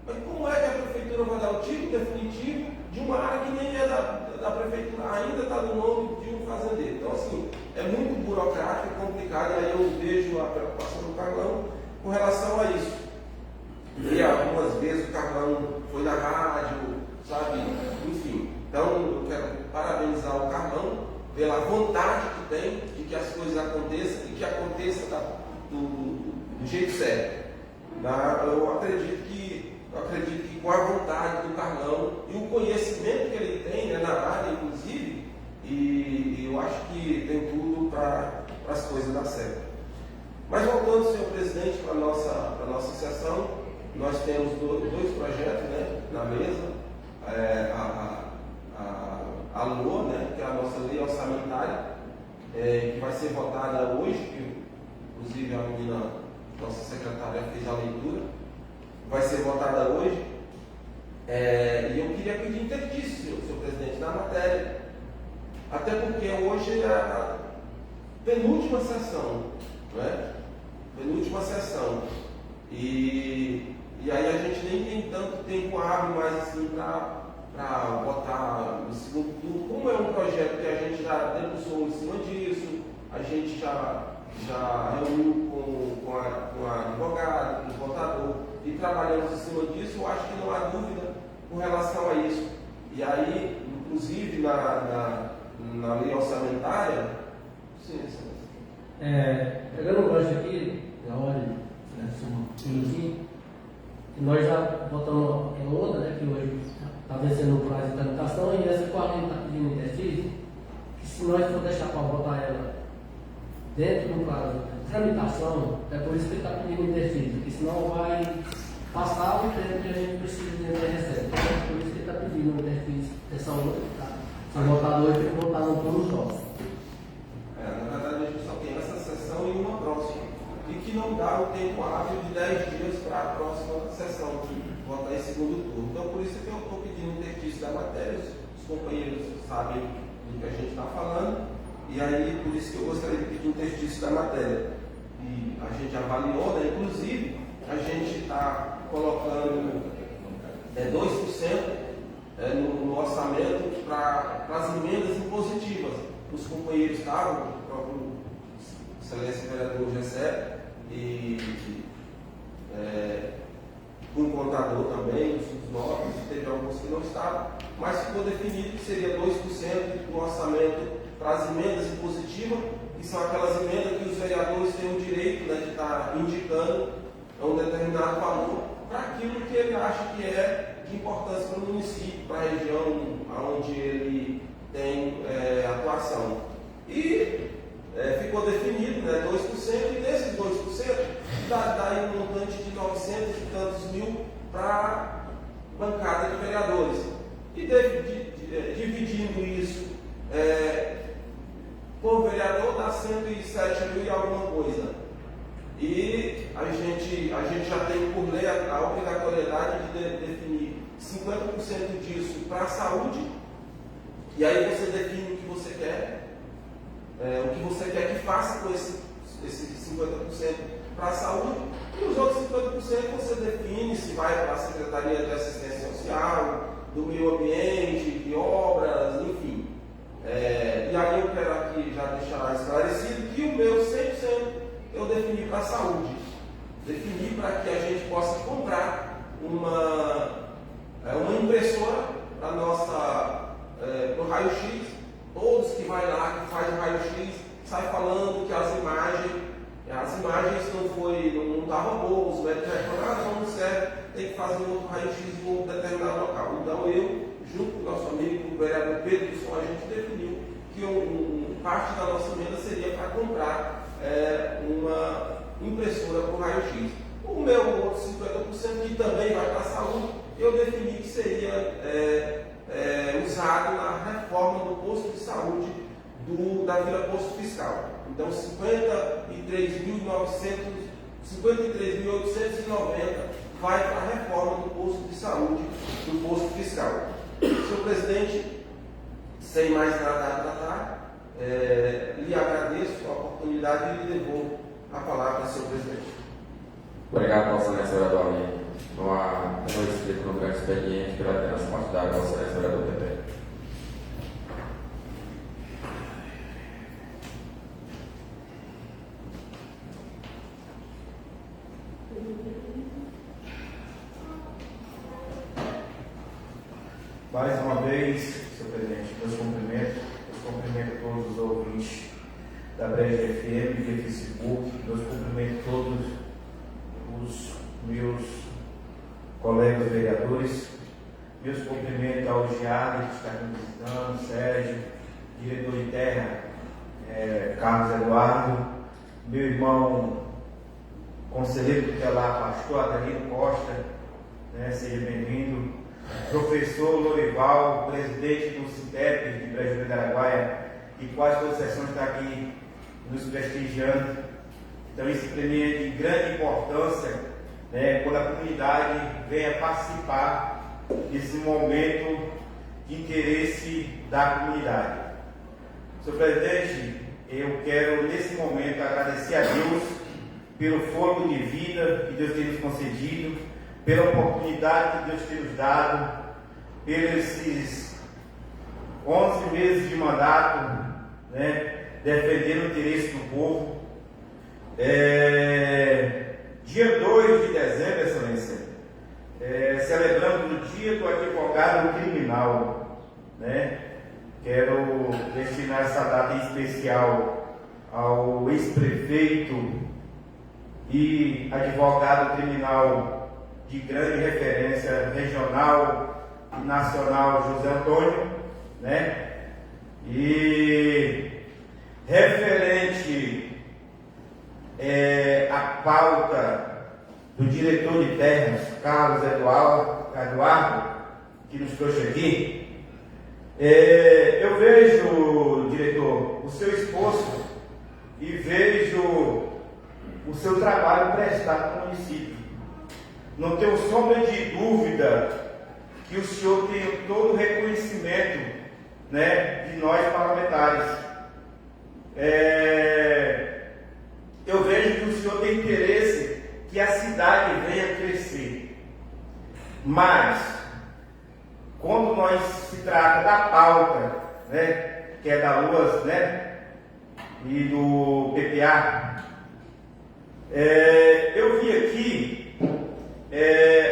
Mas como é que a prefeitura vai dar o título definitivo de uma área que nem é da prefeitura, ainda está no nome de um fazendeiro? Então, assim, é muito burocrático, é complicado, e aí eu vejo a preocupação do Carlão com relação a isso. E algumas vezes o Carlão foi na rádio, sabe? Enfim. Então, eu quero parabenizar o Carlão pela vontade que tem de que as coisas aconteçam e que aconteça do jeito certo. Eu acredito que com a vontade do Carlão e o conhecimento que ele tem, né, na área, inclusive, e eu acho que tem tudo para as coisas dar certo. Mas voltando, senhor presidente, para a nossa sessão, nós temos dois projetos, né, na mesa. A LOA, né, que é a nossa lei orçamentária, que vai ser votada hoje, que inclusive a menina, nossa secretária, fez a leitura, vai ser votada hoje. E eu queria pedir interdício, senhor presidente, na matéria, até porque hoje é a penúltima sessão, né? Penúltima sessão. E aí a gente nem tem tanto tempo hábil mais assim para votar no segundo turno. Como é um projeto que a gente já debruçou em cima disso, a gente já reuniu com a advogada, com o votador, e trabalhamos em cima disso, eu acho que não há dúvida com relação a isso. E aí, inclusive, na lei orçamentária, sim. Pegando o gancho aqui, na hora que nós já votamos em outra, né, que hoje está vencendo o prazo de tramitação, e essa qual a gente está pedindo interdício, que se nós for deixar para votar ela dentro do prazo de tramitação, é por isso que está pedindo interdício, porque senão vai passar o tempo que a gente precisa de receber. Então, é por isso que está pedindo interdício dessa outra, tá? Se votar hoje, tem que votar no turno só. Na verdade, a gente só tem essa sessão e uma próxima. E que não dá o tempo hábil de 10 dias para a próxima sessão, que votar em segundo turno. Então, por isso que eu estou pedindo interdício da matéria, os companheiros sabem do que a gente está falando, e aí, por isso que eu gostaria de pedir interdício da matéria. E a gente avaliou, né? Inclusive, a gente está colocando 2% no orçamento para as emendas impositivas. Os companheiros estavam, o próprio excelência vereador Gessé, com contador também, os novos, teve alguns que não estavam, mas ficou definido que seria 2% do orçamento para as emendas impositivas, que são aquelas emendas que os vereadores têm o direito, né, de estar indicando um determinado valor para aquilo que ele acha que é de importância para o município, para a região onde ele tem atuação. E ficou definido, né, 2%, e desses 2% dá aí um montante de 900 e tantos mil para a bancada de vereadores. E dividindo isso por vereador dá 107 mil e alguma coisa. E a gente já tem por lei a obrigatoriedade de definir 50% disso para a saúde, e aí você define o que você quer, o que você quer que faça com esse 50% para a saúde, e os outros 50% você define se vai para a Secretaria de Assistência Social, do Meio Ambiente, de obras, enfim. E aí eu quero aqui já deixar esclarecido que o meu 100% eu defini para a saúde. Defini para que a gente possa comprar uma impressora para o raio-x. Todos que vai lá, que faz o raio-x, sai falando que as imagens não estavam boas, os médicos reclamaram, não serve, tem que fazer um outro raio-x em um determinado local. Então eu, junto com o nosso amigo, o vereador Pedro, a gente definiu que parte da nossa emenda seria para comprar uma impressora por raio-x. O meu outro 50%, que também vai para a saúde, eu defini que seria usado na reforma do posto de saúde da Vila Posto Fiscal. Então 53.890 vai para a reforma do posto de saúde do posto fiscal. Senhor presidente, sem mais nada a tratar, lhe agradeço a oportunidade e lhe devolvo a palavra, senhor presidente. Obrigado, Vossa Excelência, vereador Aline. Não há nenhum escrito no grande expediente pela alteração partidária, Vossa Excelência, vereador PP. Mais uma vez, senhor presidente, meus cumprimentos a todos os ouvintes da Breja FM, do Facebook, meus cumprimentos a todos os meus colegas vereadores, meus cumprimentos ao Giada, que está aqui visitando, Sérgio, diretor de terra, Carlos Eduardo, meu irmão conselheiro tutelar, pastor Adelino Costa, seja bem-vindo. Professor Lorival, presidente do CITEP de Brejo de Araguaia, e quase toda a sessão está aqui nos prestigiando. Então isso para mim é de grande importância, quando a comunidade venha participar desse momento de interesse da comunidade. Senhor presidente, eu quero nesse momento agradecer a Deus pelo fôlego de vida que Deus tem nos concedido, pela oportunidade que Deus tem nos dado, pelos esses 11 meses de mandato, defendendo o interesse do povo. Dia 2 de dezembro, Excelência, celebramos o Dia do Advogado Criminal, Quero destinar essa data em especial ao ex-prefeito e advogado criminal de grande referência regional e nacional, José Antônio, E referente à pauta do diretor de terras, Carlos Eduardo, que nos trouxe aqui, eu vejo, diretor, o seu esforço e vejo o seu trabalho prestado no município. Não tenho sombra de dúvida que o senhor tem todo o reconhecimento, de nós parlamentares. Eu vejo que o senhor tem interesse que a cidade venha crescer. Mas, quando nós se trata da pauta, que é da LUAS, e do PPA, Eu vi aqui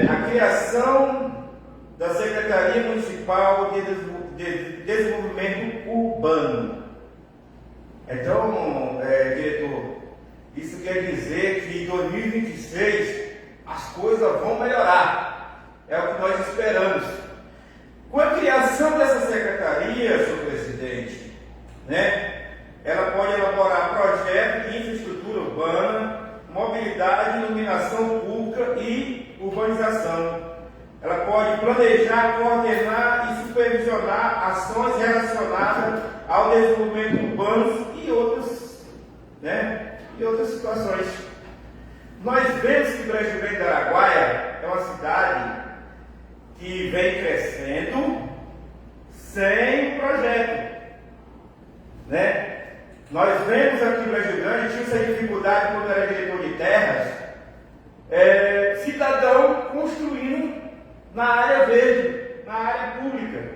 a criação da Secretaria Municipal de Desenvolvimento Urbano. Então, diretor, isso quer dizer que em 2026 as coisas vão melhorar. É o que nós esperamos. Com a criação dessa secretaria, senhor presidente, né, ela pode elaborar projetos de infraestrutura urbana, mobilidade, iluminação pública e urbanização. Ela pode planejar, coordenar e supervisionar ações relacionadas ao desenvolvimento urbano e outras situações. Nós vemos que Brejo Grande do Araguaia é uma cidade que vem crescendo sem projeto, né? Nós vemos aqui em Brejo Grande, tinha essa dificuldade quando era diretor de terras, cidadão construindo na área verde, na área pública.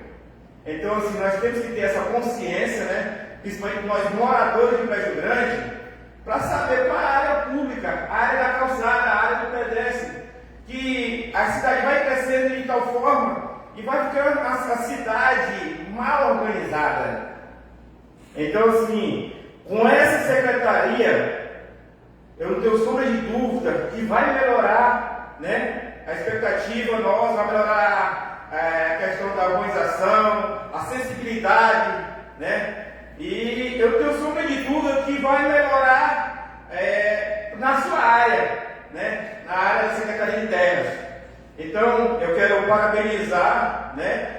Então, assim, nós temos que ter essa consciência, né? Principalmente nós moradores de Brejo Grande, para saber qual é a área pública, a área da calçada, a área do pedestre, que a cidade vai crescendo de tal forma e vai ficando a cidade mal organizada. Então, assim, com essa secretaria, eu não tenho sombra de dúvida que vai melhorar, né? A expectativa nossa vai melhorar a questão da urbanização, a sensibilidade, né? E eu tenho sombra de dúvida que vai melhorar na sua área, né? Na área da Secretaria de Terras. Então, eu quero parabenizar, né?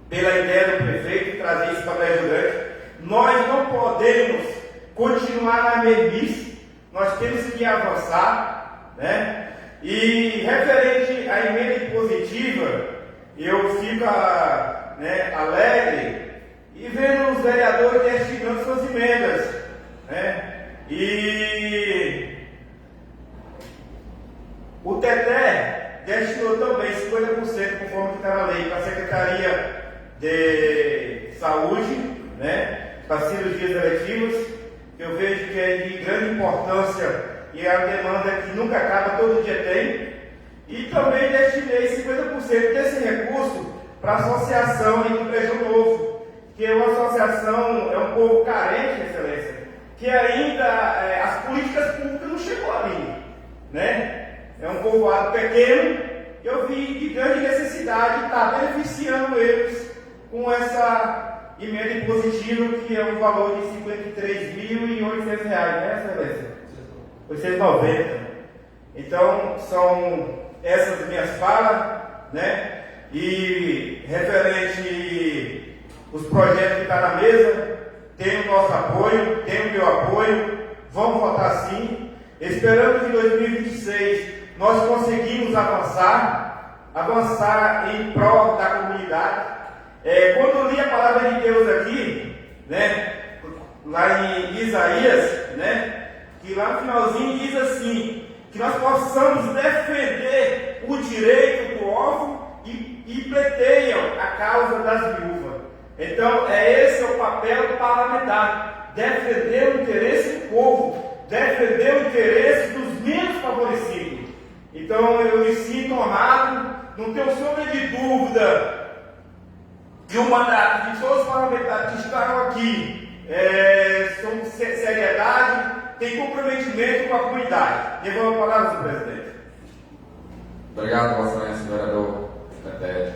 Pela ideia do prefeito de trazer isso para Brejo Grande. Nós não podemos continuar na mesmice, nós temos que avançar, né? E referente à emenda impositiva, eu fico alegre e vendo os vereadores destinando suas emendas, né? E o TETE destinou também 50%, conforme que está na lei, para a Secretaria de Saúde, né? Para cirurgias eletivas, que eu vejo que é de grande importância e é a demanda que nunca acaba, todo dia tem. E também destinei 50% desse recurso para a associação do Brejo Novo, que é uma associação, é um povo carente, excelência, que ainda as políticas públicas não chegou ali, né? É um povoado pequeno, e eu vi de grande necessidade estar beneficiando eles com essa emenda impositiva, que é um valor de R$ 53.800, né, excelência? 890. Então, são essas minhas falas, né? E referente os projetos que estão na mesa, tem o nosso apoio, tem o meu apoio, vamos votar sim. Esperando que em 2026 nós conseguimos avançar em prol da comunidade. Quando eu li a palavra de Deus aqui, né, lá em Isaías, né, que lá no finalzinho diz assim, que nós possamos defender o direito do órfão e pleteiam a causa das viúvas. Então, esse é o papel do parlamentar, defender o interesse do povo, defender o interesse dos menos favorecidos. Então, eu me sinto honrado, não tenho sombra de dúvida que o mandato de todos os parlamentares que estão aqui são seriedade, tem comprometimento com a comunidade. Devolvo a palavra, senhor presidente. Obrigado, Vossa Excelência, vereador Tete.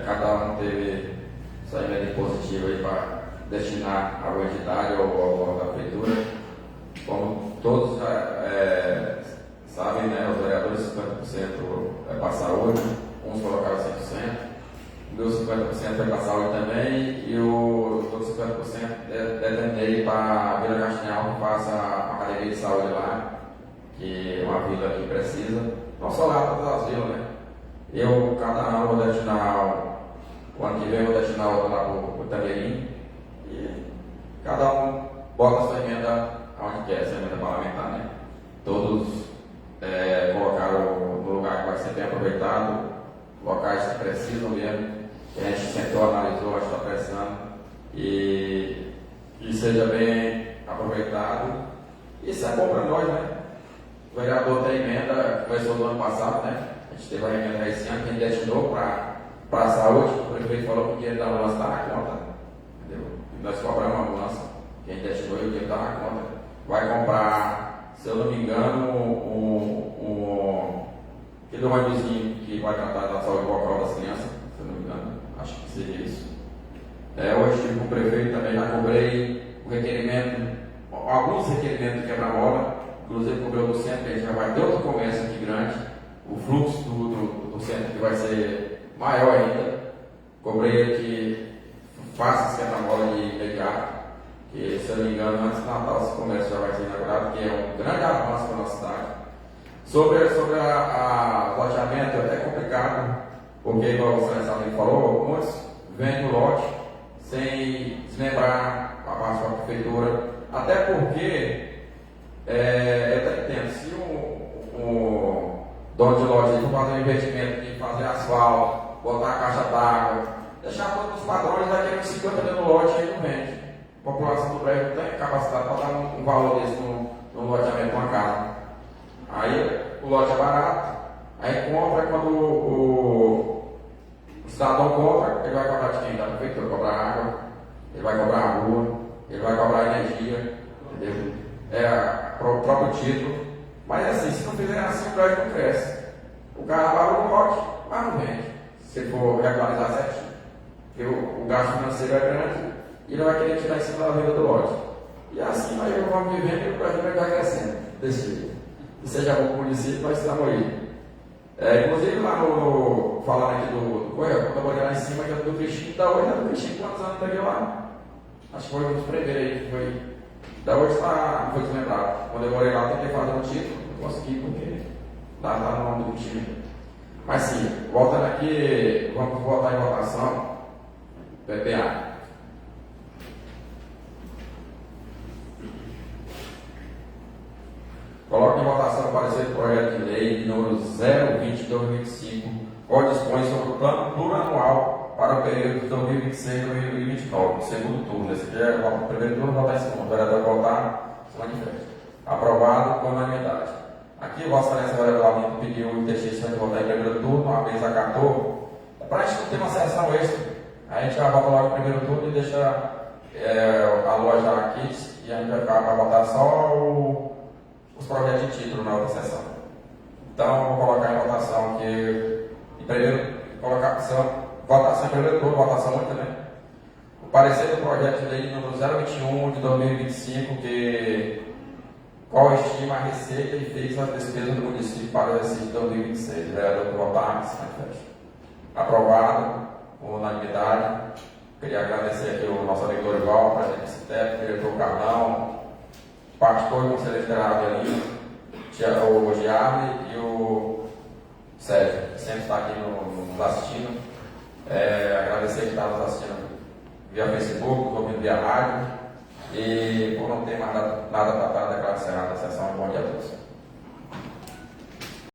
Cada um teve sua emenda positiva aí para destinar à entidade ou à prefeitura. Como todos sabem, né, os vereadores 50% é para a saúde, uns colocaram 100%, o meu 50% foi para a saúde também, e os outros 50% detentei para a Vila Castanhal, que faça a academia de saúde lá, que é uma vila que precisa, não só lá, todas as vilas, né? Eu, cada ano, vou destinar, o ano que vem, vou destinar outra lá para o Tameirim, e cada um bota a sua emenda onde quer, essa emenda parlamentar, né? Todos colocaram no lugar que vai ser bem aproveitado, locais que precisam mesmo, que a gente sentou, analisou, a gente está precisando, e seja bem aproveitado Isso é bom para nós, né? O vereador tem emenda, começou no ano passado, né? A gente teve a emenda esse ano, que a gente destinou para a saúde, o prefeito falou que o dinheiro da ambulância está na conta, entendeu? E nós cobramos uma ambulância, que a gente destinou e o dinheiro está na conta. Vai comprar, se eu não me engano, aquele ônibusinho que vai tratar da saúde vocal das crianças, se eu não me engano, acho que seria isso. Hoje estive com o prefeito também, já cobrei o requerimento, alguns requerimentos de quebra-mola, inclusive cobrei do centro, que a gente já vai ter outro comércio aqui grande, o fluxo do centro que vai ser maior ainda. Cobrei que faça esse quebra-mola de imediato, que se eu não me engano, antes do Natal esse comércio já vai ser inaugurado, que é um grande avanço para a nossa cidade. Sobre o loteamento é até complicado, porque, igual o Sérgio falou, muitos vendem o lote sem desmembrar a parte da prefeitura, até porque eu até entendo, se o dono de loja for fazer um investimento de fazer asfalto, botar a caixa d'água, deixar todos os padrões, vai querer 50 mil no lote e ele não vende. A população do prédio não tem capacidade para dar um valor desse no loteamento de uma casa. Aí o lote é barato, aí compra, quando o cidadão compra, ele vai cobrar de quem? Da prefeitura, cobrar água, ele vai cobrar a rua, ele vai cobrar energia, entendeu? O próprio título. Mas assim, se não fizer assim, o prédio não cresce. O cara abarra o lote, mas não vende, se ele for regularizar certinho. Porque o gasto financeiro é grande e ele vai querer tirar em cima da venda do lote. E assim nós vamos vivendo e o prédio vai crescendo desse jeito. E seja bom para o município, nós estamos aí. Inclusive lá falando aqui do Coelho, quando eu morei lá em cima, que é do Cristinho, da hoje é do Cristinho, quantos anos daqui lá? Acho que foi um dos primeiros aí, que foi. Da hoje não foi deslembrado. Quando eu morei lá, eu tentei fazer um título, não consegui, porque tá no nome do time. Mas sim, voltando aqui, vamos votar em votação. PPA. Coloque em votação o parecer do projeto de lei número 020/2025, qual dispõe sobre o plano plurianual para o período de 2026 e 2029, segundo turno. Esse aqui é o primeiro turno, votar em segundo. O vereador votar, se manifesta. Aprovado por unanimidade. Aqui, Vossa Excelência, o regulamento pediu o ITX de votar em primeiro turno, a mesa acatou. Para a gente não ter uma sessão extra, a gente vai votar logo no primeiro turno e deixa a loja aqui e a gente vai ficar para votar só os projetos de título na outra sessão. Então, vou colocar em votação aqui, votação em primeiro turno, votação única, né? O parecer do projeto de lei número 021 de 2025, qual estima a receita e fixa as despesas do município para o exercício de 2026. O vereador que votar, se manifesta. Aprovado, por unanimidade. Queria agradecer aqui o nosso amigo Dorival, o presidente do CITEP, o diretor Carlão, pastor e conselheiro federal ali, o Giardi e o Sérgio, que sempre está aqui nos assistindo. Agradecer que está nos assistindo via Facebook, ouvindo via rádio. E por não ter mais nada para declarar encerrada a sessão, bom dia a todos.